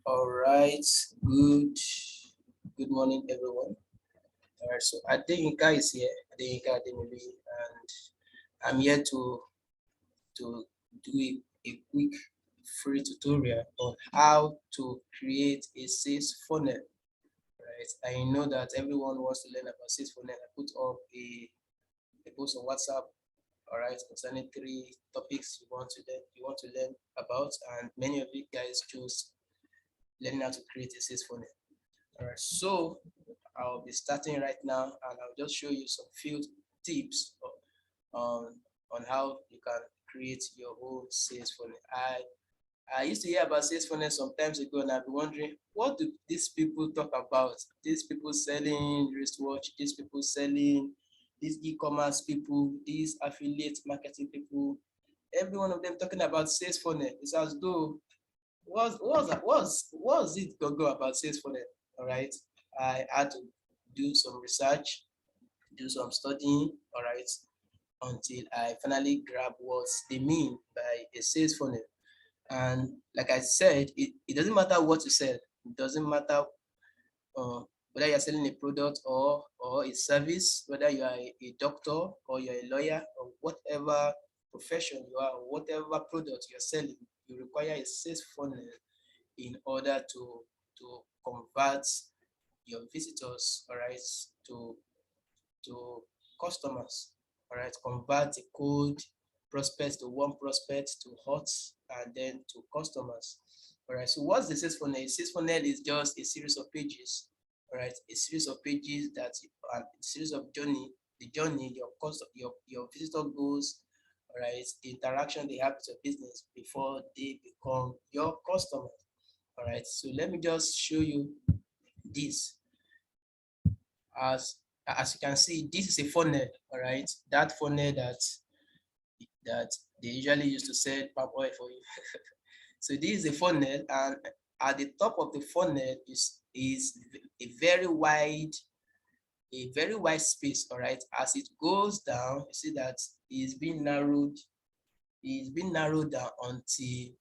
All right. Good morning, everyone. All right. So Adeyinka is here. Adeyinka Ademili, and I'm here to do a quick free tutorial on how to create a sales funnel. Right. I know that everyone wants to learn about sales funnel. I put up a post on WhatsApp. All right, concerning 3 topics you want to learn about, and many of you guys choose learning how to create a sales funnel. All right, so I'll be starting right now, and I'll just show you some few tips on how you can create your own sales funnel. I used to hear about sales funnel some times ago, and I've been wondering, what do these people talk about? These people selling wristwatch, these people selling, these e-commerce people, these affiliate marketing people, every one of them talking about sales funnel. It's as though what's it go about sales funnel? All right, I had to do some research, do some studying, all right, until I finally grab what they mean by a sales funnel. And like I said, it doesn't matter what you sell. It doesn't matter whether you're selling a product or a service, whether you are a doctor or you're a lawyer or whatever profession you are, or whatever product you're selling, you require a sales funnel in order to convert your visitors, all right, to customers, all right, convert the cold prospects to warm prospects to hot and then to customers. All right, so what's the sales funnel? A sales funnel is just a series of pages, all right, a series of pages that a series of the journey your visitor goes, all right, the interaction they have with your business before they become your customer. All right, so let me just show you this. As you can see, this is a funnel, all right, that funnel that they usually use to sell palm oil for you. So this is a funnel, and at the top of the funnel is a very wide space, all right. As it goes down, you see that it's been narrowed down until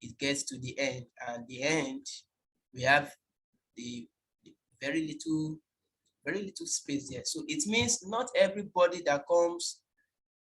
it gets to the end, and the end we have the very little space there. So it means not everybody that comes,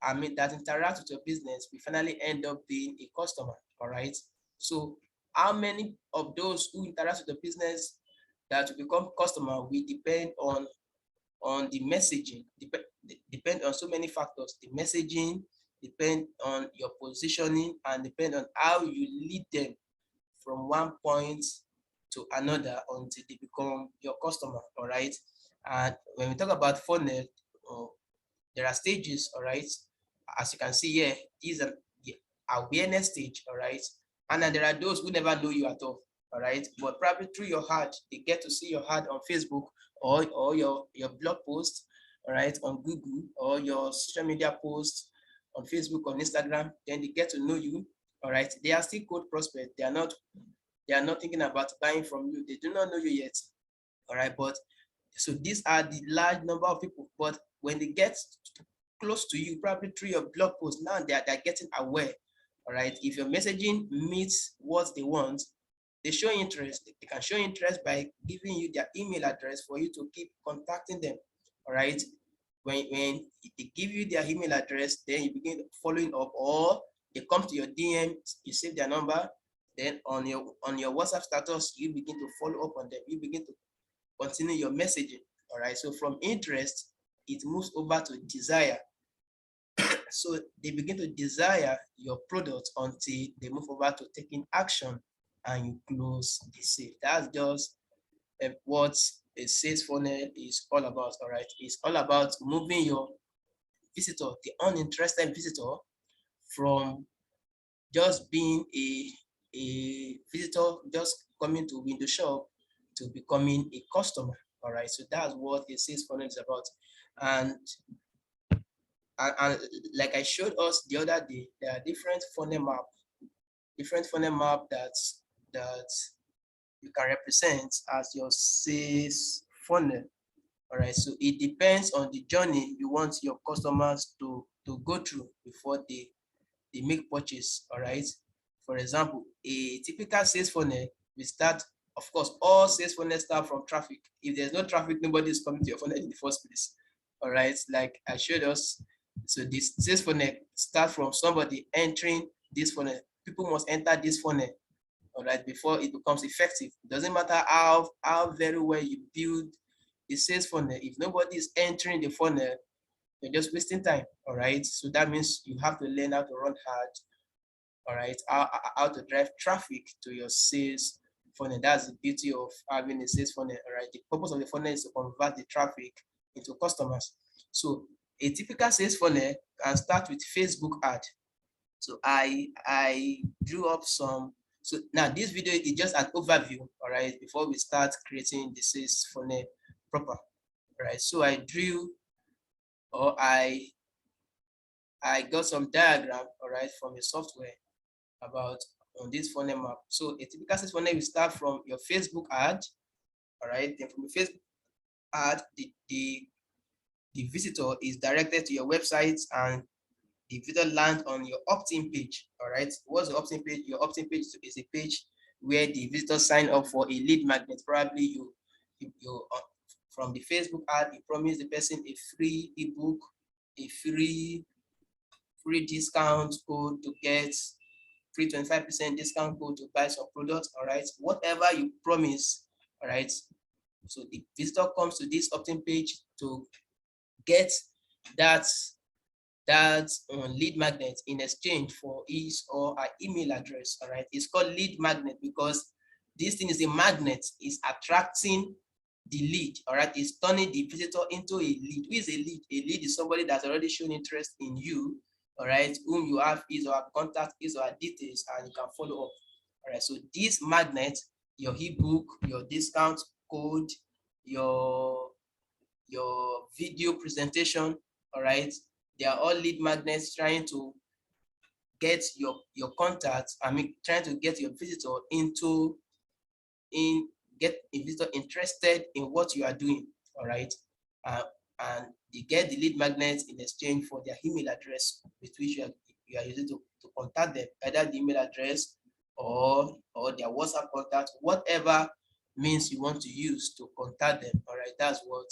that interacts with your business will finally end up being a customer, all right? So how many of those who interact with the business that will become customer will depend on the messaging, depend on so many factors. The messaging depend on your positioning and depend on how you lead them from one point to another until they become your customer, all right? And when we talk about funnel, there are stages, all right? As you can see here, these are the awareness stage, all right? And then there are those who never know you at all right? But probably through your ad, they get to see your ad on Facebook or your blog post, all right, on Google, or your social media post on Facebook, on Instagram. Then they get to know you, all right? They are still cold prospects. They are not thinking about buying from you. They do not know you yet, all right? But so these are the large number of people. But when they get close to you, probably through your blog post, now they're getting aware, all right? If your messaging meets what they want, they show interest. They can show interest by giving you their email address for you to keep contacting them, all right? When they give you their email address, then you begin following up, or they come to your DM, you save their number, then on your WhatsApp status, you begin to follow up on them. You begin to continue your messaging, all right? So from interest, it moves over to desire. So they begin to desire your product until they move over to taking action and you close the sale. That's just what a sales funnel is all about, all right? It's all about moving your visitor, the uninterested visitor, from just being a visitor, just coming to window shop, to becoming a customer, all right? So that's what a sales funnel is about. And like I showed us the other day, there are different funnel map that you can represent as your sales funnel, all right? So it depends on the journey you want your customers to go through before they make purchase, all right? For example, a typical sales funnel we start, of course, all sales funnels start from traffic. If there's no traffic, nobody is coming to your funnel in the first place. All right, like I showed us. So this sales funnel start from somebody entering this funnel. People must enter this funnel, all right, before it becomes effective. It doesn't matter how very well you build the sales funnel. If nobody is entering the funnel, you're just wasting time. All right, so that means you have to learn how to run hard. All right, how to drive traffic to your sales funnel. That's the beauty of having a sales funnel. All right, the purpose of the funnel is to convert the traffic into customers. So a typical sales funnel can start with Facebook ad. So I drew up some. So now this video is just an overview, all right, before we start creating the sales funnel proper. All right, so I drew, or I got some diagram, all right, from the software about on this funnel map. So a typical sales funnel will start from your Facebook ad, all right. Then from the Facebook ad, the visitor is directed to your website, and the visitor land on your opt-in page. All right. What's the opt-in page? Your opt-in page is a page where the visitor sign up for a lead magnet. Probably you from the Facebook ad, you promise the person a free ebook, a free discount code to get free 25% discount code to buy some products. All right. Whatever you promise. All right. So the visitor comes to this opt-in page to get that lead magnet in exchange for his or her email address. All right, it's called lead magnet because this thing is a magnet. It's attracting the lead. All right, it's turning the visitor into a lead. Who is a lead? A lead is somebody that's already shown interest in you. All right, whom you have his or her contact, his or her details, and you can follow up. All right, so this magnet, your ebook, your discount code, your video presentation, all right, they are all lead magnets trying to get your contacts. I mean, trying to get your visitor get a visitor interested in what you are doing. All right, and they get the lead magnets in exchange for their email address with which you are using to contact them, either the email address or their WhatsApp contact, whatever means you want to use to contact them. All right, that's what.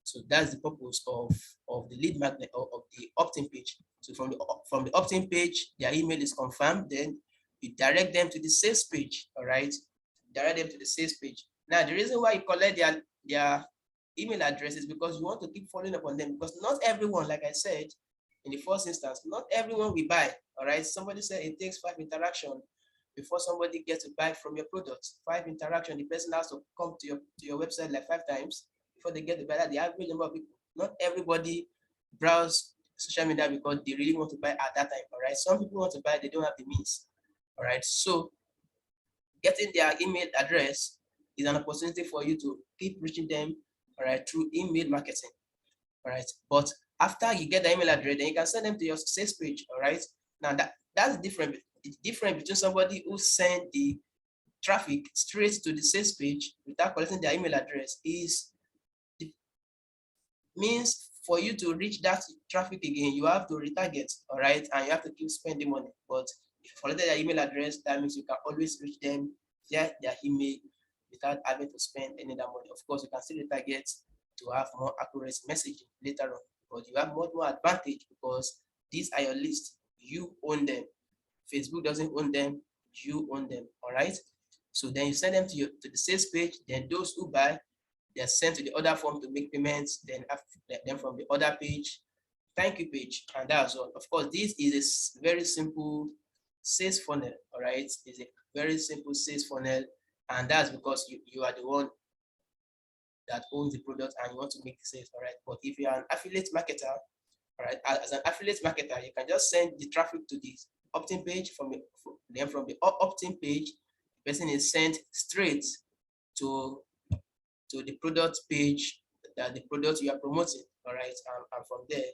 So that's the purpose of the lead magnet of the opt-in page. So from the opt-in page, their email is confirmed. Then you direct them to the sales page. All right, direct them to the sales page. Now the reason why you collect their email address is because you want to keep following up on them, because not everyone, like I said in the first instance, not everyone will buy. All right, somebody said it takes 5 interactions before somebody gets to buy from your product. 5 interactions, the person has to come to your website like 5 times before they get the buy. The average number of people. Not everybody browse social media because they really want to buy at that time. All right, some people want to buy, they don't have the means. All right, so getting their email address is an opportunity for you to keep reaching them, all right, through email marketing. All right, but after you get the email address, then you can send them to your sales page. All right, now that's different. It's different between somebody who sent the traffic straight to the sales page without collecting their email address. Is means for you to reach that traffic again, you have to retarget, all right, and you have to keep spending money. But if you collected their email address, that means you can always reach them via their email without having to spend any other money. Of course, you can still retarget to have more accurate messaging later on, but you have much more advantage because these are your list. You own them. Facebook doesn't own them. You own them. All right. So then you send them to the sales page. Then those who buy, they are sent to the order form to make payments. Then from the order page, thank you page, and that's all. Of course, this is a very simple sales funnel. All right, it's a very simple sales funnel, and that's because you are the one that owns the product and you want to make sales. All right, but if you are an affiliate marketer, all right, as an affiliate marketer, you can just send the traffic to the opt-in page. From the opt-in page, the person is sent straight to the product page, that the product you are promoting. All right, and from there,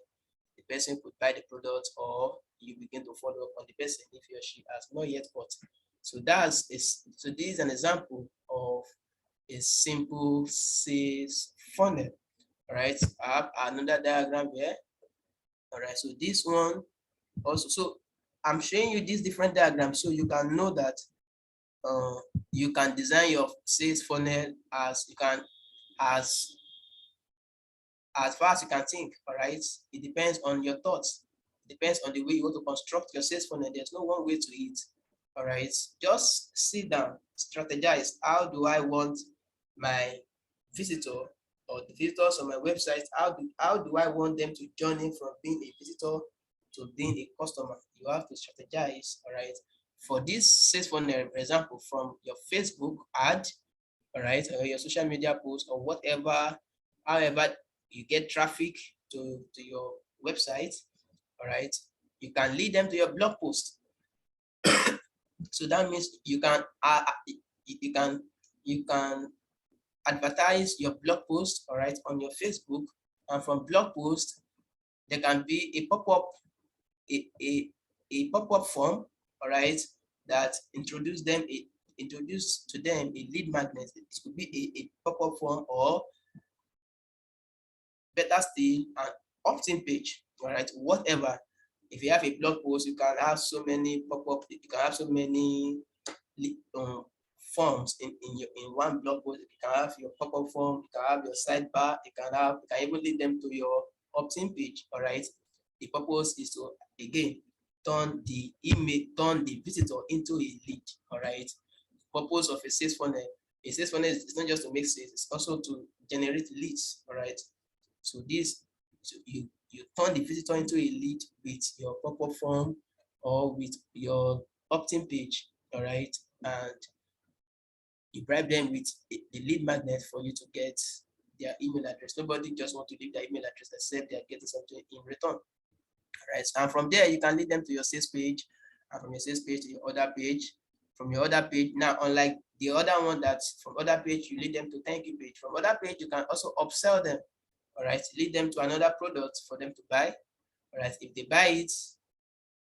the person could buy the product, or you begin to follow up on the person if he or she has not yet bought. So this is an example of a simple sales funnel. All right, I have another diagram here. All right, so this one also. So I'm showing you these different diagrams so you can know that you can design your sales funnel as you can, as far as you can think. All right, it depends on your thoughts. It depends on the way you want to construct your sales funnel. There's no one way to it. All right, just sit down, strategize. How do I want my visitor or the visitors on my website, how do I want them to journey from being a visitor to being a customer? You have to strategize. All right, for this sales funnel, for example, from your Facebook ad, all right, or your social media post or whatever, however you get traffic to your website, all right, you can lead them to your blog post. So that means you can you can advertise your blog post, all right, on your Facebook, and from blog post there can be a pop-up a pop-up form, all right, that introduce to them a lead magnet. It could be a pop-up form, or better still an opt-in page, all right, whatever. If you have a blog post, you can have so many pop-up, you can have so many forms in one blog post. You can have your pop-up form, you can have your sidebar, you can even lead them to your opt-in page. All right. The purpose is to again turn the visitor into a lead. All right. Purpose of a sales funnel. A sales funnel is not just to make sales, it's also to generate leads. All right. So you turn the visitor into a lead with your pop-up form or with your opt-in page. All right. And you bribe them with the lead magnet for you to get their email address. Nobody just want to leave their email address except they are getting something in return. All right. And from there, you can lead them to your sales page, and from your sales page to your other page. From your other page, now unlike the other one, that's from other page, you lead them to thank you page. From other page, you can also upsell them. All right. Lead them to another product for them to buy. All right. If they buy it,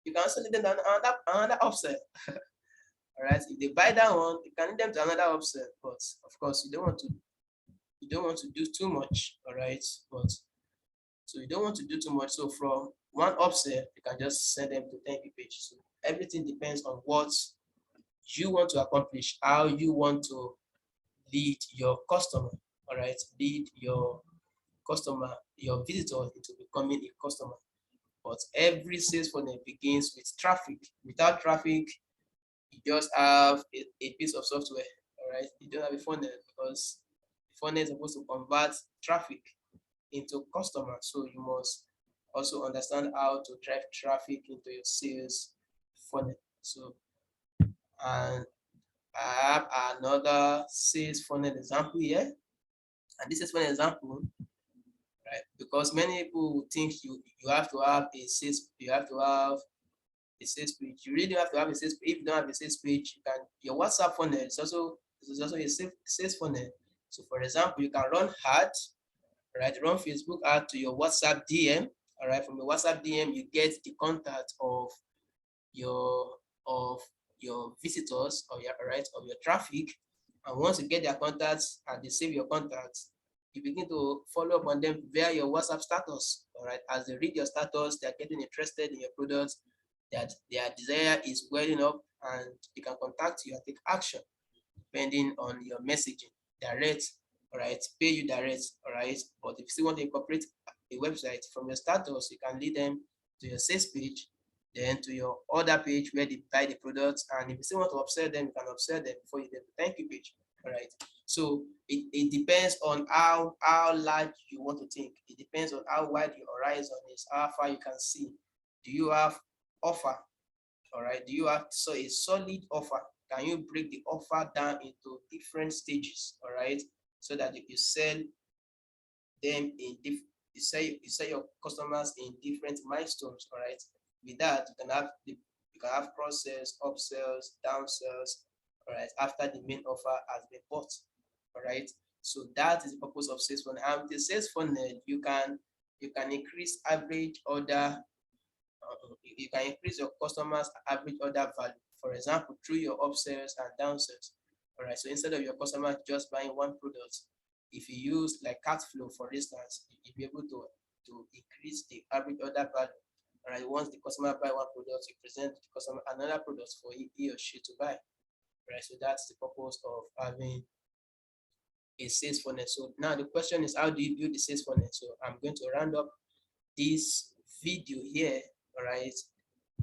you can also lead them to another upsell. All right, if they buy that one, you can lead them to another upsell, but of course you don't want to do too much. All right, but so you don't want to do too much. So from one upsell, you can just send them to thank you page. So everything depends on what you want to accomplish, how you want to lead your customer. All right, lead your customer, your visitor into becoming a customer. But every sales funnel begins with traffic. Without traffic, you just have a piece of software. All right, you don't have a funnel, because the funnel is supposed to convert traffic into customers. So you must also understand how to drive traffic into your sales funnel. So, and I have another sales funnel example here, and this is one example, right? Because many people think you have to have a sales, you have to have a sales page. You really have to have a sales page. If you don't have a sales page, you can, your WhatsApp funnel is also a sales funnel. So for example, you can run ads, right? Run Facebook ad to your WhatsApp DM. All right, from your WhatsApp DM, you get the contact of your of your visitors, or your of your traffic. And once you get their contacts and they save your contacts, you begin to follow up on them via your WhatsApp status. All right, as they read your status, they're getting interested in your products, that their desire is welling up, and they can contact you and take action depending on your messaging. Direct, all right, pay you direct, all right. But if you still want to incorporate a website, from your status, you can lead them to your sales page, then to your order page where they buy the products. And if you still want to upsell them, you can upsell them before you get the thank you page. All right. So it depends on how large you want to think. It depends on how wide your horizon is, how far you can see. Do you have offer? All right. Do you have a solid offer? Can you break the offer down into different stages? All right. So that you sell them in different, you sell your customers in different milestones. All right. With that, you can have cross sales, upsells, downsells. All right. After the main offer has been bought. All right. So that is the purpose of sales funnel. And with the sales funnel, you can increase average order. You can increase your customers' average order value. For example, through your upsells and downsells. All right. So instead of your customer just buying one product, if you use like cart flow, for instance, you'll be able to increase the average order value. All right. Once the customer buy one product, you present the customer another product for he or she to buy. right? So that's the purpose of having a sales funnel. So now the question is, how do you build the sales funnel? So I'm going to round up this video here, all right?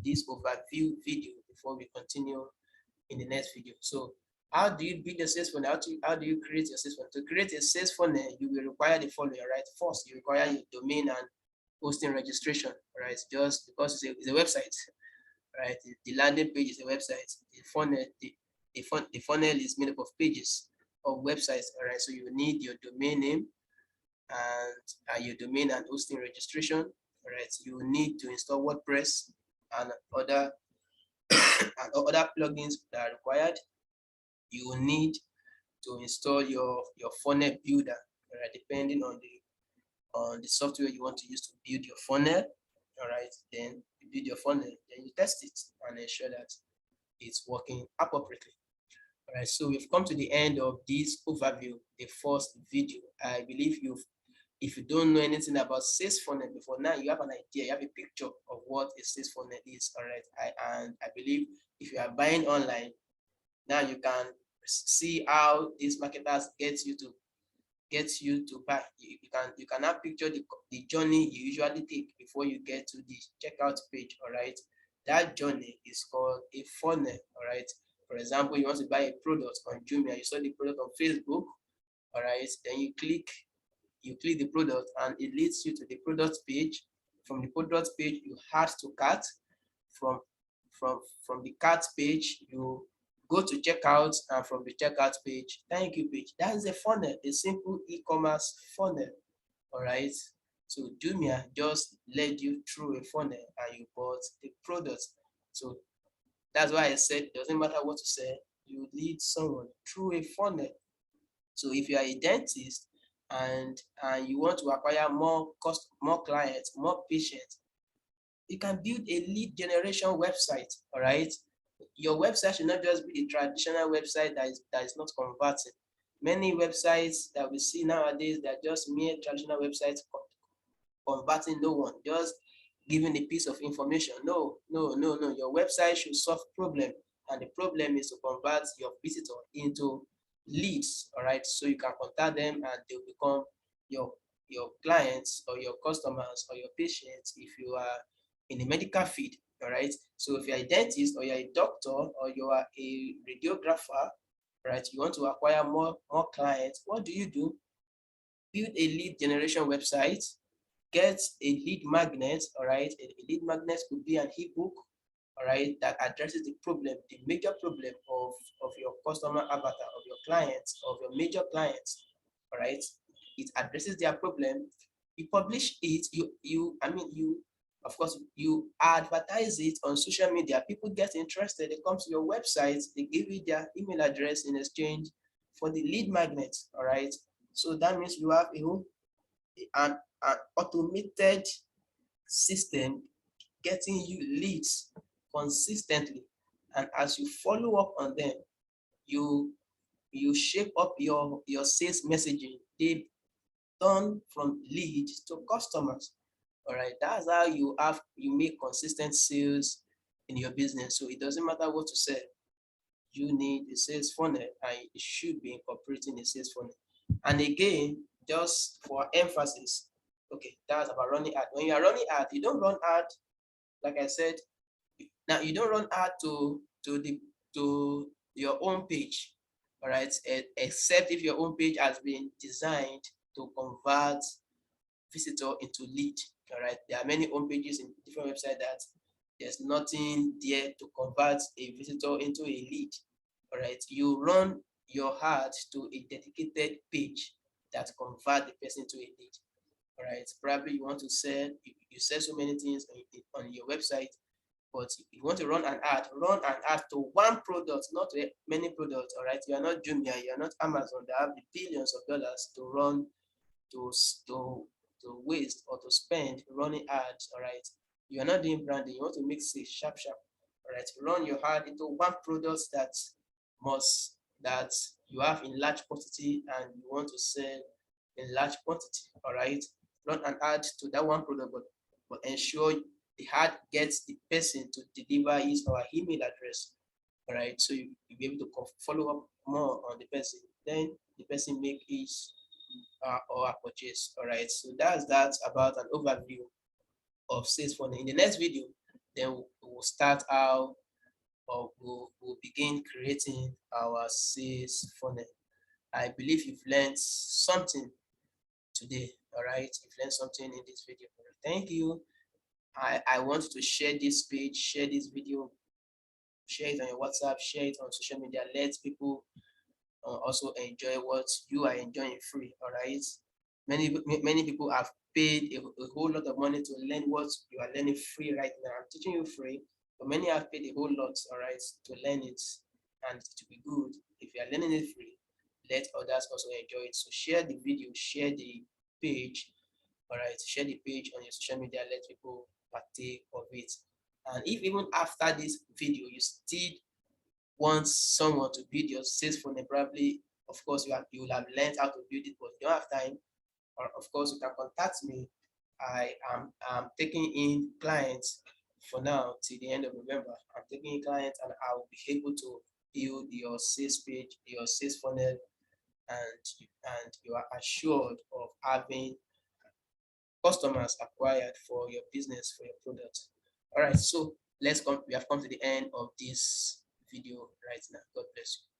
This overview video before we continue in the next video. So how do you build a sales funnel? How do you create your sales funnel? To create a sales funnel, you will require the following, right? First, you require your domain and hosting registration, right? Just because it's a website, right? The landing page is a website. The funnel is made up of pages of websites, all right? So you need your domain name and your domain and hosting registration, all right? You need to install WordPress and other other plugins that are required. You will need to install your funnel builder, right? Depending on the software you want to use to build your funnel. All right, then you build your funnel, then you test it and ensure that it's working appropriately. All right, so we've come to the end of this overview, the first video. I believe if you don't know anything about sales funnel before, now you have an idea, you have a picture of what a sales funnel is. All right, and I believe if you are buying online, now you can see how these marketers get you to buy. You can now picture the journey you usually take before you get to the checkout page. All right, that journey is called a funnel. All right, for example, you want to buy a product on Jumia, you saw the product on Facebook. All right, then you click the product and it leads you to the product page. From the product page, you add to cart. From from the cart page, you go to checkout, and from the checkout page, thank you page. That is a funnel, a simple e-commerce funnel. All right. So Jumia just led you through a funnel and you bought the product. So that's why I said it doesn't matter what you say, you lead someone through a funnel. So if you are a dentist and you want to acquire more clients, more patients, you can build a lead generation website. All right. Your website should not just be a traditional website that is not converting. Many websites that we see nowadays, they're just mere traditional websites converting no one, just giving a piece of information. No. Your website should solve problem, and the problem is to convert your visitor into leads. All right, so you can contact them and they'll become your clients or your customers or your patients if you are in the medical field. All right, so if you're a dentist or you're a doctor or you are a radiographer, right, you want to acquire more clients, what do? Build a lead generation website, get a lead magnet. All right, a lead magnet could be an ebook, all right, that addresses the major problem of your customer avatar, of your clients, of your major clients. All right, it addresses their problem. You publish it. Of course, you advertise it on social media. People get interested. They come to your website. They give you their email address in exchange for the lead magnet. All right, so that means you have an automated system getting you leads consistently, and as you follow up on them, you shape up your sales messaging. They turn from leads to customers. All right, that's how you make consistent sales in your business. So it doesn't matter what to say, you need a sales funnel, and it should be incorporating a sales funnel. And again, just for emphasis, okay, that's about running ad. When you are running ad, you don't run ad, like I said, now you don't run ad to your own page. All right, except if your own page has been designed to convert visitor into lead. All right, there are many home pages in different websites that there's nothing there to convert a visitor into a lead. All right, you run your ad to a dedicated page that convert the person to a lead. All right, probably you want to sell, you sell so many things on your website, but if you want to run an ad to one product, not to many products. All right, you are not Jumia, you are not Amazon that have the billions of dollars to run to waste or to spend running ads. All right, you are not doing branding, you want to make sales sharp. All right, run your ad into one product that you have in large quantity and you want to sell in large quantity. All right, run an ad to that one product, but ensure the ad gets the person to deliver his or her email address. All right, so you'll be able to follow up more on the person. Then the person make his or a purchase. All right, so that's that about an overview of sales funnel. In the next video, then we'll start out, or we'll begin creating our sales funnel. I believe you've learned something today. All right, you've learned something in this video. Thank you. I want you to share this page, share this video, share it on your WhatsApp, share it on social media. Let people also enjoy what you are enjoying free. All right, many people have paid a whole lot of money to learn what you are learning free right now. I'm teaching you free, but many have paid a whole lot, all right, to learn it, and to be good. If you are learning it free, let others also enjoy it. So share the video, share the page. All right, share the page on your social media. Let people partake of it. And if even after this video you still want someone to build your sales funnel, probably, of course, you will have learned how to build it, but you don't have time, or of course you can contact me. I'm taking in clients for now till the end of November. I'm taking in clients, and I will be able to build your sales page, your sales funnel, and you are assured of having customers acquired for your business, for your product. All right, so we have come to the end of this video right now. God bless you.